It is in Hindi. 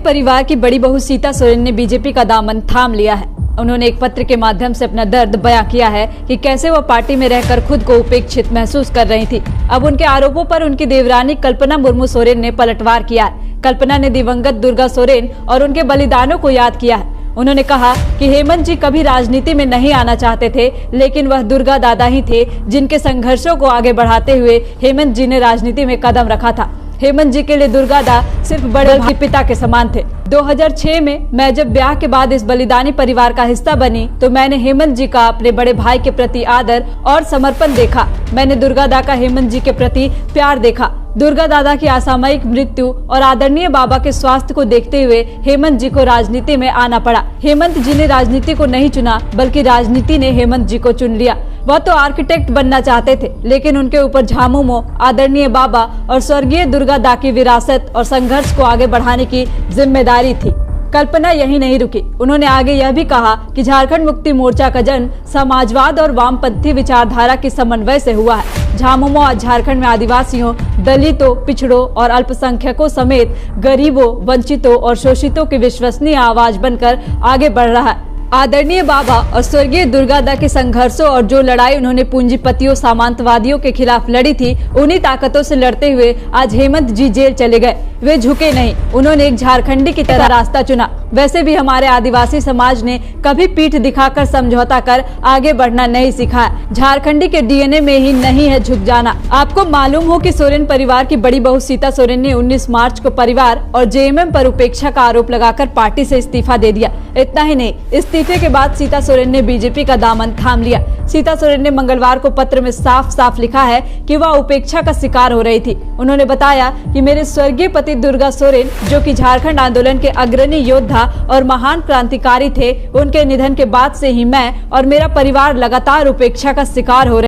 परिवार की बड़ी बहू सीता सोरेन ने बीजेपी का दामन थाम लिया है। उन्होंने एक पत्र के माध्यम से अपना दर्द बयां किया है कि कैसे वह पार्टी में रहकर खुद को उपेक्षित महसूस कर रही थी। अब उनके आरोपों पर उनकी देवरानी कल्पना मुर्मू सोरेन ने पलटवार किया है। कल्पना ने दिवंगत दुर्गा सोरेन और उनके बलिदानों को याद किया है। उन्होंने कहा कि हेमंत जी कभी राजनीति में नहीं आना चाहते थे, लेकिन वह दुर्गा दादा ही थे जिनके संघर्षों को आगे बढ़ाते हुए हेमंत जी ने राजनीति में कदम रखा था। हेमंत जी के लिए दुर्गा दा सिर्फ बड़े भाई पिता के समान थे। 2006 में मैं जब ब्याह के बाद इस बलिदानी परिवार का हिस्सा बनी तो मैंने हेमंत जी का अपने बड़े भाई के प्रति आदर और समर्पण देखा। मैंने दुर्गा दा का हेमंत जी के प्रति प्यार देखा। दुर्गा दादा की असामयिक मृत्यु और आदरणीय बाबा के स्वास्थ्य को देखते हुए हेमंत जी को राजनीति में आना पड़ा। हेमंत जी ने राजनीति को नहीं चुना, बल्कि राजनीति ने हेमंत जी को चुन लिया। वह तो आर्किटेक्ट बनना चाहते थे, लेकिन उनके ऊपर झामुमो, आदरणीय बाबा और स्वर्गीय दुर्गा दा की विरासत और संघर्ष को आगे बढ़ाने की जिम्मेदारी थी। कल्पना यही नहीं रुकी। उन्होंने आगे यह भी कहा कि झारखंड मुक्ति मोर्चा का जन्म समाजवाद और वामपंथी विचारधारा के समन्वय से हुआ है। झामुमो आज झारखंड में आदिवासियों, दलितों, पिछड़ों और अल्पसंख्यकों समेत गरीबों, वंचितों और शोषितों की विश्वसनीय आवाज बनकर आगे बढ़ रहा है। आदरणीय बाबा और स्वर्गीय दुर्गा दा के संघर्षों और जो लड़ाई उन्होंने पूंजीपतियों, सामंतवादियों के खिलाफ लड़ी थी, उन्हीं ताकतों से लड़ते हुए आज हेमंत जी जेल चले गए। वे झुके नहीं, उन्होंने एक झारखंडी की तरह रास्ता चुना। वैसे भी हमारे आदिवासी समाज ने कभी पीठ दिखाकर समझौता कर आगे बढ़ना नहीं सिखाया। झारखंडी के डीएनए में ही नहीं है झुक जाना। आपको मालूम हो कि सोरेन परिवार की बड़ी बहू सीता सोरेन ने 19 मार्च को परिवार और जेएमएम पर उपेक्षा का आरोप लगाकर पार्टी से इस्तीफा दे दिया। इतना ही नहीं, इस्तीफे के बाद सीता सोरेन ने बीजेपी का दामन थाम लिया। सीता सोरेन ने मंगलवार को पत्र में साफ साफ लिखा है कि वह उपेक्षा का शिकार हो रही थी। उन्होंने बताया कि मेरे स्वर्गीय पति दुर्गा सोरेन, जो कि झारखंड आंदोलन के अग्रणी योद्धा और महान क्रांतिकारी थे, उनके निधन के बाद से ही मैं और मेरा परिवार लगातार उपेक्षा का शिकार हो रहे